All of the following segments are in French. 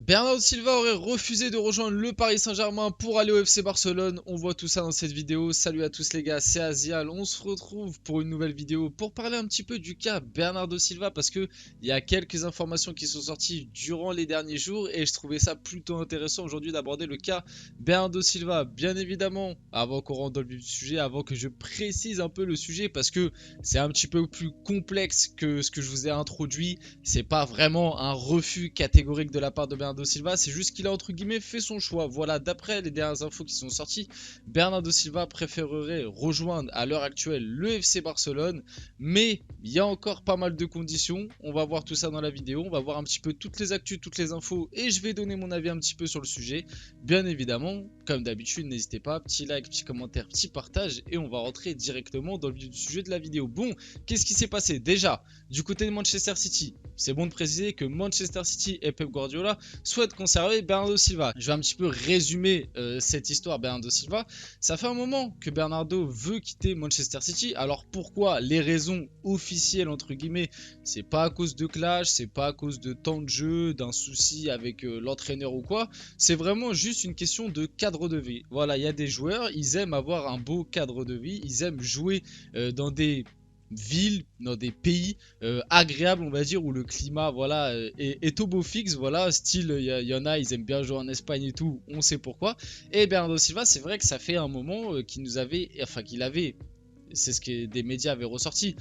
Bernardo Silva aurait refusé de rejoindre le Paris Saint-Germain pour aller au FC Barcelone. On voit tout ça dans cette vidéo. Salut à tous les gars, c'est Azial. On se retrouve pour une nouvelle vidéo pour parler un petit peu du cas Bernardo Silva parce que il y a quelques informations qui sont sorties durant les derniers jours et je trouvais ça plutôt intéressant aujourd'hui d'aborder le cas Bernardo Silva. Bien évidemment, avant qu'on rentre dans le vif du sujet, avant que je précise un peu le sujet parce que c'est un petit peu plus complexe que ce que je vous ai introduit. C'est pas vraiment un refus catégorique de la part de Bernardo Silva, c'est juste qu'il a entre guillemets fait son choix. Voilà, d'après les dernières infos qui sont sorties, Bernardo Silva préférerait rejoindre à l'heure actuelle le FC Barcelone, mais il y a encore pas mal de conditions. On va voir tout ça dans la vidéo, on va voir un petit peu toutes les actus, toutes les infos et je vais donner mon avis un petit peu sur le sujet. Bien évidemment, comme d'habitude, n'hésitez pas, petit like, petit commentaire, petit partage et on va rentrer directement dans le vif du sujet de la vidéo. Bon, qu'est-ce qui s'est passé? Déjà, du côté de Manchester City, c'est bon de préciser que Manchester City et Pep Guardiola souhaitent conserver Bernardo Silva. Je vais un petit peu résumer cette histoire Bernardo Silva. Ça fait un moment que Bernardo veut quitter Manchester City. Alors pourquoi? Les raisons officielles entre guillemets, c'est pas à cause de clash, c'est pas à cause de temps de jeu, d'un souci avec l'entraîneur ou quoi. C'est vraiment juste une question de cadre de vie. Voilà, il y a des joueurs, ils aiment avoir un beau cadre de vie, ils aiment jouer dans des villes, dans des pays agréables on va dire, où le climat voilà est au beau fixe, voilà, style il y en a ils aiment bien jouer en Espagne et tout, on sait pourquoi. Et Bernardo Silva, c'est vrai que ça fait un moment qu'il nous avait, enfin qu'il avait, c'est ce que des médias avaient ressorti,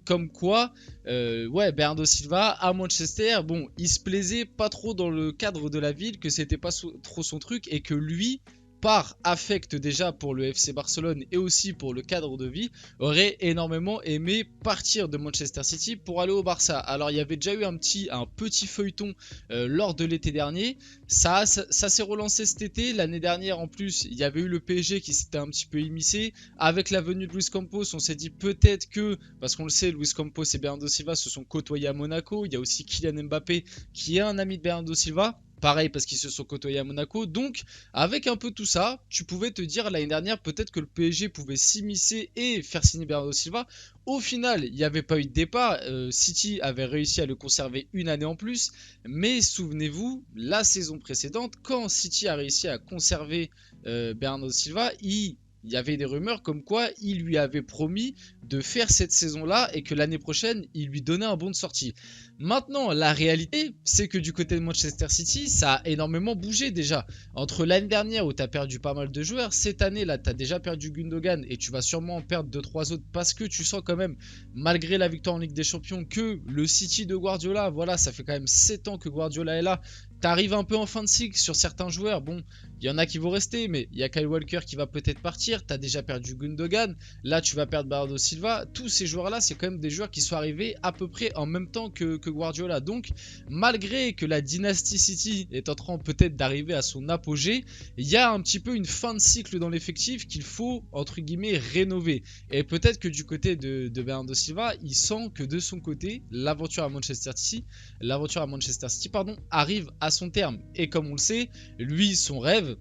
comme quoi ouais, Bernardo Silva à Manchester, bon, il se plaisait pas trop dans le cadre de la ville, que c'était pas trop son truc et que lui, par affect déjà pour le FC Barcelone et aussi pour le cadre de vie, aurait énormément aimé partir de Manchester City pour aller au Barça. Alors il y avait déjà eu un petit feuilleton lors de l'été dernier, ça s'est relancé cet été. L'année dernière en plus il y avait eu le PSG qui s'était un petit peu immiscé. Avec la venue de Luis Campos, on s'est dit peut-être que, parce qu'on le sait, Luis Campos et Bernardo Silva se sont côtoyés à Monaco. Il y a aussi Kylian Mbappé qui est un ami de Bernardo Silva. Pareil parce qu'ils se sont côtoyés à Monaco. Donc avec un peu tout ça, tu pouvais te dire l'année dernière peut-être que le PSG pouvait s'immiscer et faire signer Bernardo Silva. Au final, il n'y avait pas eu de départ. City avait réussi à le conserver une année en plus. Mais souvenez-vous, la saison précédente, quand City a réussi à conserver Bernardo Silva, il y avait des rumeurs comme quoi il lui avait promis de faire cette saison-là et que l'année prochaine, il lui donnait un bon de sortie. Maintenant, la réalité, c'est que du côté de Manchester City, ça a énormément bougé déjà. Entre l'année dernière où tu as perdu pas mal de joueurs, cette année-là, tu as déjà perdu Gundogan et tu vas sûrement en perdre 2-3 autres parce que tu sens quand même, malgré la victoire en Ligue des Champions, que le City de Guardiola, voilà, ça fait quand même 7 ans que Guardiola est là. T'arrives un peu en fin de cycle sur certains joueurs. Bon, il y en a qui vont rester, mais il y a Kyle Walker qui va peut-être partir. Tu as déjà perdu Gundogan. Là, tu vas perdre Bernardo Silva. Tous ces joueurs-là, c'est quand même des joueurs qui sont arrivés à peu près en même temps que Guardiola. Donc, malgré que la dynastie City est en train peut-être d'arriver à son apogée, il y a un petit peu une fin de cycle dans l'effectif qu'il faut, entre guillemets, rénover. Et peut-être que du côté de Bernardo Silva, il sent que de son côté, l'aventure à Manchester City, arrive à son terme. Et comme on le sait, lui, son rêve,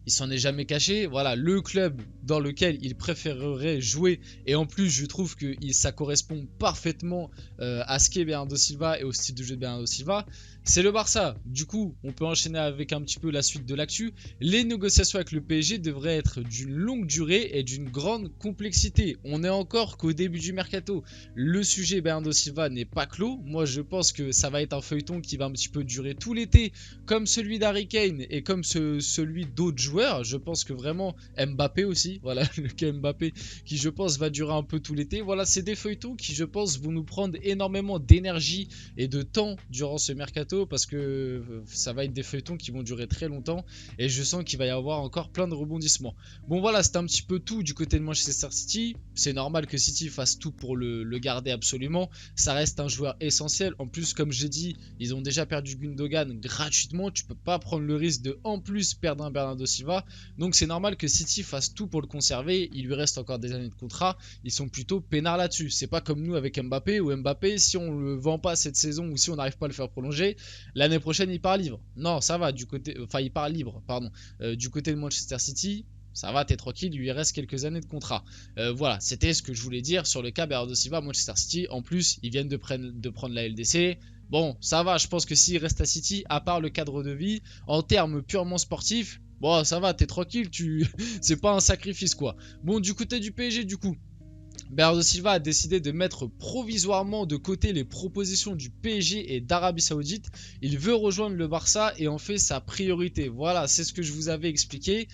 il s'en est jamais caché. Voilà, le club dans lequel il préférerait jouer. Et en plus, je trouve que ça correspond parfaitement à ce qu'est Bernardo Silva et au style de jeu de Bernardo Silva. C'est le Barça. Du coup, on peut enchaîner avec un petit peu la suite de l'actu. Les négociations avec le PSG devraient être d'une longue durée et d'une grande complexité. On est encore qu'au début du mercato. Le sujet Bernardo Silva n'est pas clos. Moi, je pense que ça va être un feuilleton qui va un petit peu durer tout l'été, comme celui d'Harry Kane et comme celui d'autres joueurs. Je pense que vraiment Mbappé aussi, voilà, le cas Mbappé qui je pense va durer un peu tout l'été. Voilà, c'est des feuilletons qui je pense vont nous prendre énormément d'énergie et de temps durant ce mercato parce que ça va être des feuilletons qui vont durer très longtemps et je sens qu'il va y avoir encore plein de rebondissements. Bon voilà, c'est un petit peu tout du côté de Manchester City. C'est normal que City fasse tout pour le garder absolument. Ça reste un joueur essentiel. En plus, comme j'ai dit, ils ont déjà perdu Gundogan gratuitement. Tu peux pas prendre le risque de en plus perdre un Bernardo Silva. Donc c'est normal que City fasse tout pour le conserver. Il lui reste encore des années de contrat. Ils sont plutôt peinards là-dessus. C'est pas comme nous avec Mbappé, où Mbappé, si on le vend pas cette saison ou si on n'arrive pas à le faire prolonger, l'année prochaine il part libre. Non, ça va du côté, enfin il part libre, pardon. Du côté de Manchester City, ça va, t'es tranquille, il lui reste quelques années de contrat. Voilà, c'était ce que je voulais dire sur le cas Bernardo Silva, Manchester City. En plus, ils viennent de prendre la LDC. Bon, ça va, je pense que s'il reste à City, à part le cadre de vie, en termes purement sportifs, bon, ça va, t'es tranquille, c'est pas un sacrifice, quoi. Bon, du côté du PSG, du coup, Bernardo Silva a décidé de mettre provisoirement de côté les propositions du PSG et d'Arabie Saoudite. Il veut rejoindre le Barça et en fait sa priorité. Voilà, c'est ce que je vous avais expliqué.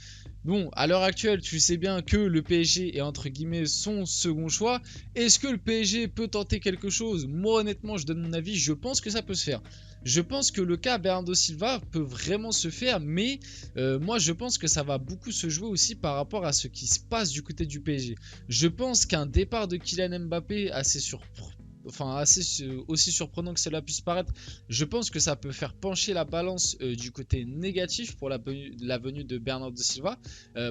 Bon, à l'heure actuelle, tu sais bien que le PSG est entre guillemets son second choix. Est-ce que le PSG peut tenter quelque chose? Moi, honnêtement, je donne mon avis, je pense que ça peut se faire. Je pense que le cas Bernardo Silva peut vraiment se faire, mais moi, je pense que ça va beaucoup se jouer aussi par rapport à ce qui se passe du côté du PSG. Je pense qu'un départ de Kylian Mbappé aussi surprenant que cela puisse paraître, je pense que ça peut faire pencher la balance du côté négatif pour la venue de Bernardo Silva,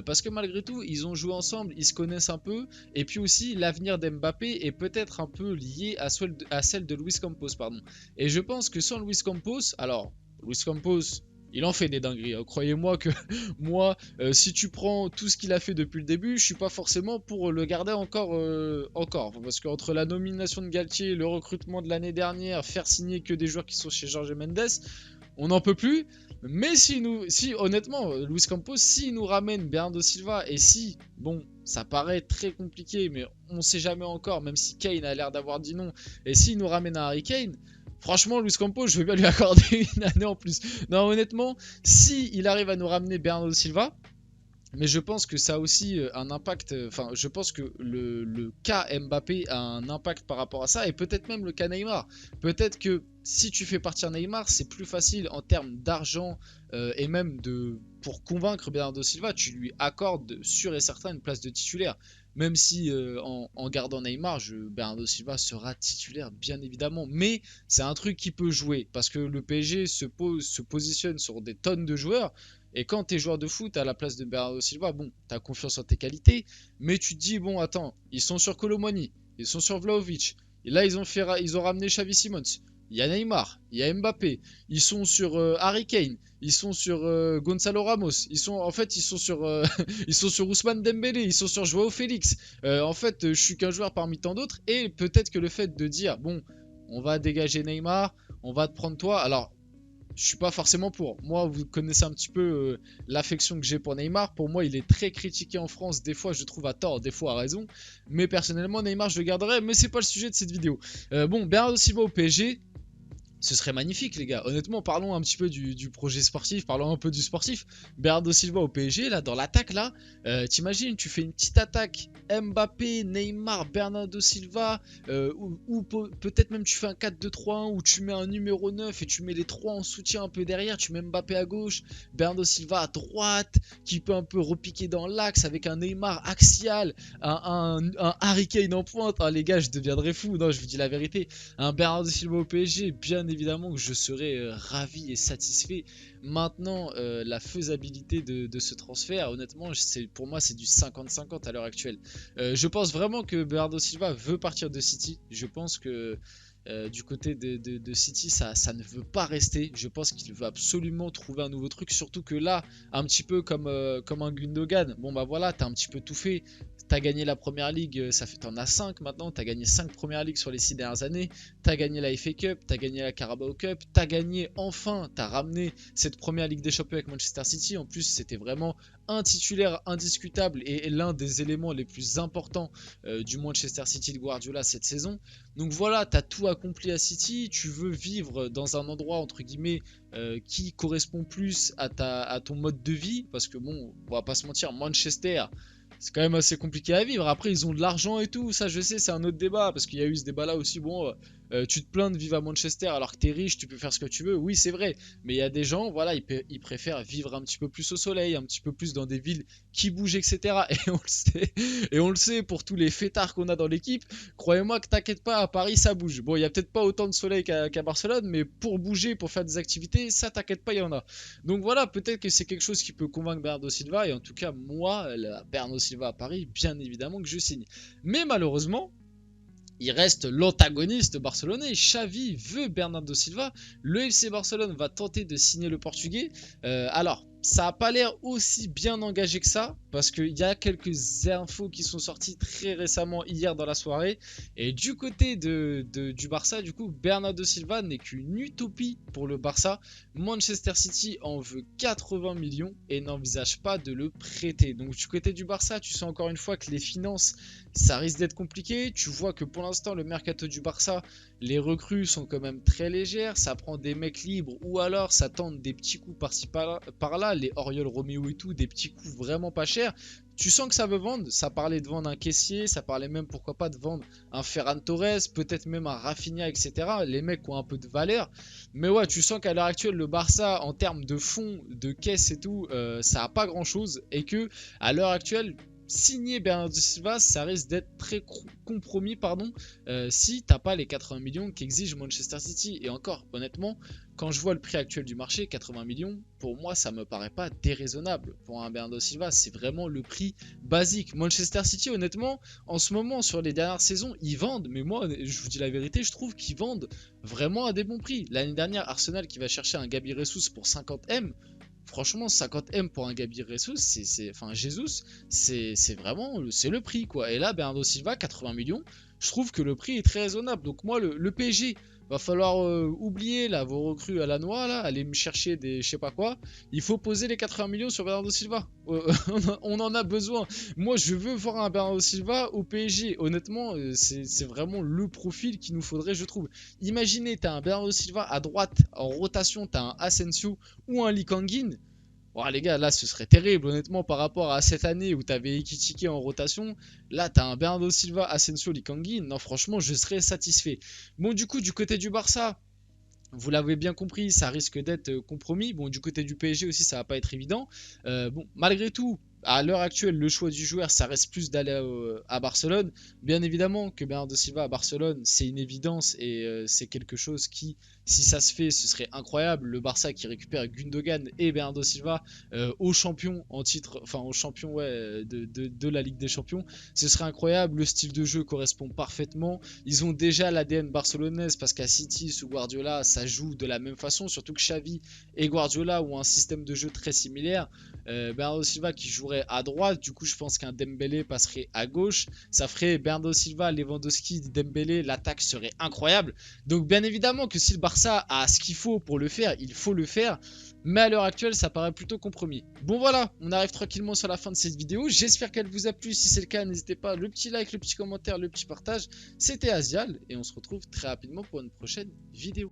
parce que malgré tout, ils ont joué ensemble, ils se connaissent un peu, et puis aussi l'avenir d'Mbappé est peut-être un peu lié à celle de Luis Campos, pardon. Et je pense que sans Luis Campos, alors Luis Campos, il en fait des dingueries, hein. Croyez-moi que moi, si tu prends tout ce qu'il a fait depuis le début, je suis pas forcément pour le garder encore. Parce qu'entre la nomination de Galtier, le recrutement de l'année dernière, faire signer que des joueurs qui sont chez Jorge Mendes, on n'en peut plus. Mais si honnêtement, Luis Campos, s'il nous ramène Bernardo Silva, et si, bon, ça paraît très compliqué, mais on sait jamais encore, même si Kane a l'air d'avoir dit non, et s'il nous ramène un Harry Kane, franchement, Luis Campos, je veux bien lui accorder une année en plus. Non, honnêtement, si il arrive à nous ramener Bernardo Silva, mais je pense que ça a aussi un impact. Enfin, je pense que le cas Mbappé a un impact par rapport à ça, et peut-être même le cas Neymar. Peut-être que si tu fais partir Neymar, c'est plus facile en termes d'argent et même pour convaincre Bernardo Silva, tu lui accordes sûr et certain une place de titulaire. Même si en gardant Neymar, Bernardo Silva sera titulaire, bien évidemment. Mais c'est un truc qui peut jouer parce que le PSG se positionne sur des tonnes de joueurs. Et quand tu es joueur de foot à la place de Bernardo Silva, bon, tu as confiance en tes qualités, mais tu te dis, bon, attends, ils sont sur Colomani, ils sont sur Vlahovic, et là, ils ont ramené Xavi Simons, il y a Neymar, il y a Mbappé, ils sont sur Harry Kane, ils sont sur Gonzalo Ramos, ils sont sur, ils sont sur Ousmane Dembélé, ils sont sur Joao Félix. En fait, je suis qu'un joueur parmi tant d'autres, et peut-être que le fait de dire, bon, on va dégager Neymar, on va te prendre toi, alors je suis pas forcément pour. Moi, vous connaissez un petit peu l'affection que j'ai pour Neymar. Pour moi, il est très critiqué en France. Des fois, je trouve à tort, des fois à raison. Mais personnellement, Neymar, je le garderai. Mais c'est pas le sujet de cette vidéo. Bon, Bernardo Silva au PSG. Ce serait magnifique, les gars. Honnêtement, parlons un petit peu du projet sportif, parlons un peu du sportif. Bernardo Silva au PSG, là, dans l'attaque, là, t'imagines, tu fais une petite attaque Mbappé, Neymar, Bernardo Silva, ou peut-être même tu fais un 4-2-3-1 où tu mets un numéro 9 et tu mets les trois en soutien un peu derrière, tu mets Mbappé à gauche, Bernardo Silva à droite, qui peut un peu repiquer dans l'axe avec un Neymar axial, un Harry Kane en pointe. Ah, les gars, je deviendrai fou, non, je vous dis la vérité. Un Bernardo Silva au PSG, bien évidemment que je serais ravi et satisfait. Maintenant, la faisabilité de ce transfert, honnêtement, pour moi, c'est du 50-50 à l'heure actuelle. Je pense vraiment que Bernardo Silva veut partir de City. Je pense que du côté de City, ça ne veut pas rester. Je pense qu'il veut absolument trouver un nouveau truc. Surtout que là, un petit peu comme un Gundogan, bon bah voilà, t'as un petit peu tout fait. T'as gagné la première ligue, t'en as 5 maintenant, t'as gagné 5 premières ligues sur les 6 dernières années, t'as gagné la FA Cup, t'as gagné la Carabao Cup, t'as gagné enfin, t'as ramené cette première ligue des champions avec Manchester City. En plus, c'était vraiment un titulaire indiscutable et l'un des éléments les plus importants du Manchester City de Guardiola cette saison. Donc voilà, t'as tout accompli à City, tu veux vivre dans un endroit entre guillemets qui correspond plus à ton mode de vie, parce que bon, on va pas se mentir, Manchester, c'est quand même assez compliqué à vivre. Après, ils ont de l'argent et tout, ça je sais, c'est un autre débat, parce qu'il y a eu ce débat là aussi. Bon, tu te plains de vivre à Manchester alors que t'es riche, tu peux faire ce que tu veux, oui c'est vrai, mais il y a des gens, voilà, ils préfèrent vivre un petit peu plus au soleil, un petit peu plus dans des villes qui bougent, etc. Et on le sait pour tous les fêtards qu'on a dans l'équipe. Croyez-moi que t'inquiète pas, à Paris ça bouge. Bon, il y a peut-être pas autant de soleil qu'à Barcelone, mais pour bouger, pour faire des activités, ça t'inquiète pas, il y en a. Donc voilà, peut-être que c'est quelque chose qui peut convaincre Bernardo Silva, et en tout cas moi, Bernardo Silva à Paris, bien évidemment que je signe. Mais malheureusement, il reste l'antagoniste barcelonais. Xavi veut Bernardo Silva. Le FC Barcelone va tenter de signer le Portugais. Alors, ça a pas l'air aussi bien engagé que ça, parce qu'il y a quelques infos qui sont sorties très récemment hier dans la soirée. Et du côté du Barça, du coup, Bernardo Silva n'est qu'une utopie pour le Barça. Manchester City en veut 80 millions et n'envisage pas de le prêter. Donc du côté du Barça, tu sens encore une fois que les finances, ça risque d'être compliqué. Tu vois que pour l'instant, le mercato du Barça, les recrues sont quand même très légères. Ça prend des mecs libres ou alors ça tente des petits coups par-ci par-là, les Oriol Romeo et tout, des petits coups vraiment pas chers. Tu sens que ça veut vendre, ça parlait de vendre un caissier, ça parlait même pourquoi pas de vendre un Ferran Torres, peut-être même un Rafinha, etc. Les mecs ont un peu de valeur. Mais ouais, tu sens qu'à l'heure actuelle, le Barça, en termes de fonds, de caisse et tout, ça a pas grand chose. Et que à l'heure actuelle, signer Bernardo Silva, ça risque d'être très compromis, si t'as pas les 80 millions qu'exige Manchester City. Et encore, honnêtement, quand je vois le prix actuel du marché, 80 millions, pour moi, ça me paraît pas déraisonnable pour un Bernardo Silva. C'est vraiment le prix basique. Manchester City, honnêtement, en ce moment, sur les dernières saisons, ils vendent. Mais moi, je vous dis la vérité, je trouve qu'ils vendent vraiment à des bons prix. L'année dernière, Arsenal qui va chercher un Gabi Jesus pour 50 M. Franchement, 50 M pour un Gabi Jesus, c'est vraiment le prix quoi. Et là, Bernardo Silva, 80 millions, je trouve que le prix est très raisonnable. Donc moi, le PSG, va falloir oublier là vos recrues à la noix là, aller me chercher des je sais pas quoi. Il faut poser les 80 millions sur Bernardo Silva. On en a besoin. Moi, je veux voir un Bernardo Silva au PSG. Honnêtement, c'est vraiment le profil qu'il nous faudrait, je trouve. Imaginez, t'as un Bernardo Silva à droite en rotation, t'as un Asensio ou un Lee Kang-in. Oh, les gars, là ce serait terrible honnêtement par rapport à cette année où t'avais Ekitike en rotation. Là t'as un Bernardo Silva, Asensio, Lee Kang-in. Non, franchement, je serais satisfait. Bon, du coup, du côté du Barça, vous l'avez bien compris, ça risque d'être compromis. Bon, du côté du PSG aussi, ça va pas être évident. Bon, malgré tout, à l'heure actuelle, le choix du joueur, ça reste plus d'aller à Barcelone. Bien évidemment que Bernardo Silva à Barcelone, c'est une évidence et c'est quelque chose qui, si ça se fait, ce serait incroyable. Le Barça qui récupère Gundogan et Bernardo Silva au champion en titre, enfin au champion ouais, de la Ligue des Champions, ce serait incroyable. Le style de jeu correspond parfaitement. Ils ont déjà l'ADN barcelonaise parce qu'à City sous Guardiola, ça joue de la même façon, surtout que Xavi et Guardiola ont un système de jeu très similaire. Bernardo Silva qui jouerait à droite, du coup je pense qu'un Dembélé passerait à gauche, ça ferait Bernardo Silva, Lewandowski, Dembélé, l'attaque serait incroyable. Donc bien évidemment que si le Barça a ce qu'il faut pour le faire, il faut le faire, mais à l'heure actuelle ça paraît plutôt compromis. Bon voilà, on arrive tranquillement sur la fin de cette vidéo, j'espère qu'elle vous a plu. Si c'est le cas, n'hésitez pas, le petit like, le petit commentaire, le petit partage. C'était Azial et on se retrouve très rapidement pour une prochaine vidéo.